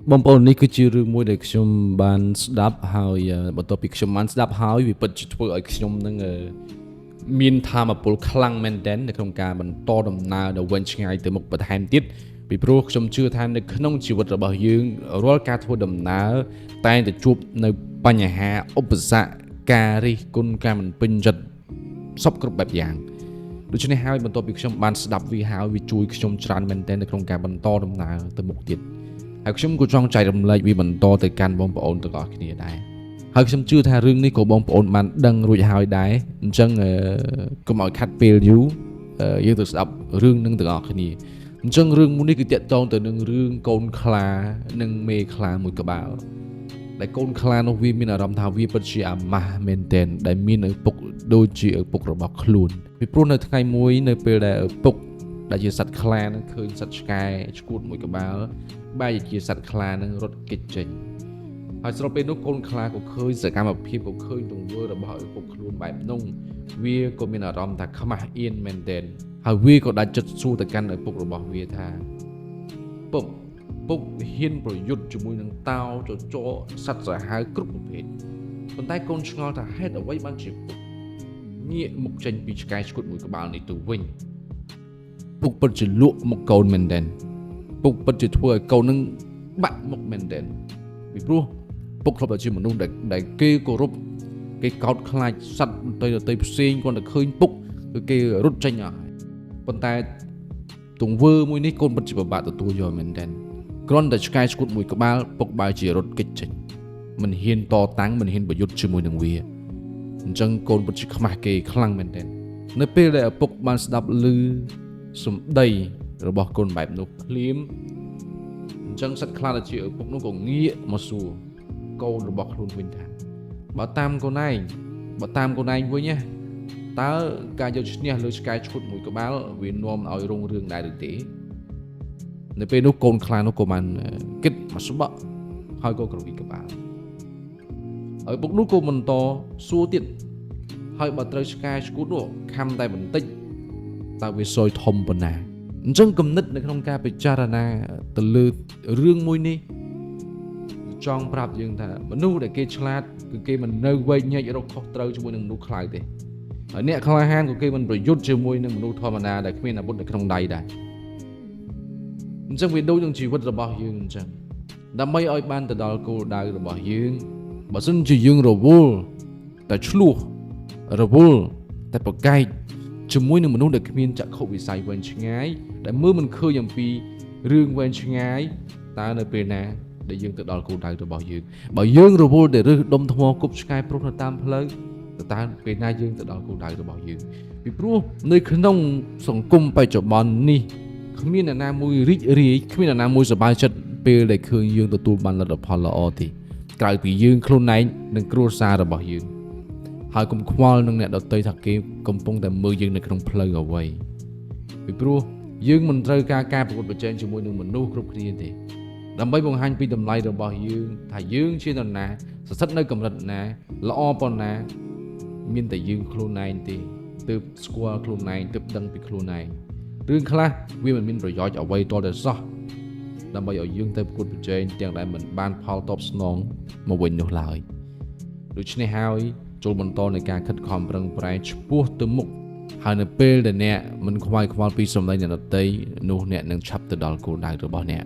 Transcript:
បងប្អូននេះគឺជារឿងមួយដែលខ្ញុំបានស្ដាប់ហើយបន្ទាប់ពីខ្ញុំបានស្ដាប់ហើយវាពិតជាធ្វើឲ្យខ្ញុំនឹងមានធម៌ពលខ្លាំងមែនទែននៅក្នុងការបន្តដំណើរទៅវិញឆ្ងាយទៅមុខបន្ថែមទៀតពីព្រោះខ្ញុំជឿថានៅក្នុងជីវិតរបស់យើងរាល់ការធ្វើដំណើរតែងតែជួបនៅបញ្ហាឧបសគ្គការរិះគន់ការមិនពេញចិត្តសពគ្រប់បែបយ៉ាងដូច្នេះហើយបន្ទាប់ពីខ្ញុំបានស្ដាប់វាហើយវាជួយខ្ញុំច្រើនមែនទែននៅក្នុងការបន្តដំណើរទៅមុខទៀតហើយខ្ញុំក៏ចង់ចែករំលែកវាបន្តទៅកាន់បងប្អូនទាំងអស់គ្នាដែរហើយខ្ញុំជឿថារឿងនេះក៏បងប្អូនបានដឹងរួចហើយដែរអញ្ចឹងកុំឲ្យខាត់ពេលយូរយើងទៅស្ដាប់រឿងនឹងទាំងអស់គ្នាអញ្ចឹងរឿងមួយនេះគឺតាក់ទងទៅនឹងរឿងកូនខ្លានិងមេខ្លាមួយក្បាលដែលកូនខ្លានោះវាមានអារម្មណ៍ថាវាពិតជាអាម៉ាស់មែនទែនដែលមានឪពុកដូចជាឪពុករបស់ខ្លួនពីព្រោះនៅថ្ងៃមួយនៅពេលដែលឪពុកដែលជាសត្វខ្លានឹងឃើញសត្វឆ្កែឆ្កួតមួយក្បាលបែរជាសត្វខ្លានឹងរត់គេចចេញហើយស្របពេលនោះកូនខ្លាក៏ឃើញសកម្មភាពក៏ឃើញទង្វើរបស់ឪពុកខ្លួនបែបនោះវាក៏មានអារម្មណ៍ថាខ្មាស់អៀនមែនទែនហើយវាក៏ដាច់ចិត្តសួរទៅកាន់ឪពុករបស់វាថាពុកហ៊ានប្រយុទ្ធជាមួយនឹងតោចចសត្វសាហាវគ្រប់ប្រភេទប៉ុន្តែកូនឆ្ងល់ថាហេតុអ្វីបានជាពុកងាកមុខចេញពីឆ្កែឆ្កួតមួយក្បាលនេះទៅវិញពុកពិតជាលក់មុខកូនមែនទែនពុកពិតជាធ្វើឲ្យកូននឹងបាក់មុខមែនទែនពីព្រោះពុកធ្លាប់តែជាមនុស្សដែលគេគោរពគេកោតខ្លាចសត្វដទៃផ្សេងគាត់តែឃើញពុកគឺគេរត់ចេញអស់ប៉ុន្តែទង្វើមួយនេះកូនពិតជាពិបាកទទួលយកមែនទែនគ្រាន់តែឆ្កែឆ្កួតមួយក្បាលពុកបែរជារត់គេចចេញមិនហ៊ានតតាំងមិនហ៊ានប្រយុទ្ធជាមួយនឹងវាអញ្ចឹងកូនពិតជាខ្មាស់គេខ្លាំងមែនទែននៅពេលដែលឪពុកបានស្ដាប់ឮសម្ដីរបស់កូនបែបនោះភ្លាមអញ្ចឹងសត្វខ្លាដែលជាឪពុកនោះក៏ងាកមកសួរកូនរបស់ខ្លួនវិញថាបើតាមកូនឯងវិញណាតើការយកឈ្នះលើឆ្កែឆ្កួតមួយក្បាលវានាំឲ្យរុងរឿងដែរឬទេនៅពេលនោះកូនខ្លានោះក៏បានគិតមកស្បក់ហើយក៏ក្រវីក្បាលហើយពុកនោះក៏បន្តសួរទៀតហើយបើត្រូវឆ្កែឆ្កួតនោះខំតែបន្តិចតើវាសយធំប៉ុណ្ណាអញ្ចឹងគំនិតនៅក្នុងការពិចារណាទៅលើរឿងមួយនេះចង់ប្រាប់យើងថាមនុស្សដែលគេឆ្លាតគឺគេមិននៅវែកញែករកខុសត្រូវជាមួយនឹងមនុស្សខ្លាចទេហើយអ្នកក្លាហានក៏គេមិនប្រយុទ្ធជាមួយនឹងមនុស្សធម្មតាដែលគ្មានអាវុធនៅក្នុងដៃដែរអញ្ចឹងវាដូចនឹងជីវិតរបស់យើងអញ្ចឹងដើម្បីឲ្យបានទៅដល់គោលដៅរបស់យើងបើសិនជាយើងរវល់តែឆ្លោះរវល់តែប្រកែកជាមួយនឹងមនុស្សដែលគ្មានចក្ខុវិស័យវែងឆ្ងាយដែលមើលមិនឃើញអំពីរឿងវែងឆ្ងាយតើនៅពេលណាដែលយើងទៅដល់គោលដៅរបស់យើងបើយើងរវល់តែរើសដុំថ្មគប់ឆ្កែព្រុសនៅតាមផ្លូវតើពេលណាយើងទៅដល់គោលដៅរបស់យើងពីព្រោះនៅក្នុងសង្គមបច្ចុប្បន្ននេះគ្មានអ្នកណាមួយរីករាយគ្មានអ្នកណាមួយសប្បាយចិត្តពេលដែលឃើញយើងទទួលបានលទ្ធផលល្អទេក្រៅពីយើងខ្លួនឯងនិងគ្រួសាររបស់យើងហើយកុំខ្វល់នឹងអ្នកដទៃថាគេកំពុងតែមើលយើងនៅក្នុងផ្លូវអ្វីពីព្រោះយើងមិនត្រូវការប្រកួតប្រជែងជាមួយនឹងមនុស្សគ្រប់គ្នាទេដើម្បីបង្ហាញពីតម្លៃរបស់យើងថាយើងជានរណាស្ថិតនៅកម្រិតណាល្អប៉ុណ្ណាមានតែយើងខ្លួនឯងទេទើបស្គាល់ខ្លួនឯងទើបដឹងពីខ្លួនឯងរឿងខ្លះវាមិនមានប្រយោជន៍អ្វីទាល់តែសោះដើម្បីឲ្យយើងទៅប្រកួតប្រជែងទាំងដែលមិនបានផលតបស្នងមកវិញនោះឡើយដូច្នេះហើយចូលបន្តនៃការខិតខំប្រឹងប្រែងឆ្ពោះទៅមុខហើយនៅពេលដែលអ្នកមិនខ្វាយខ្វល់ពីសម្ដីអ្នកដទៃនោះអ្នកនឹងឆាប់ទៅដល់គោលដៅរបស់អ្នក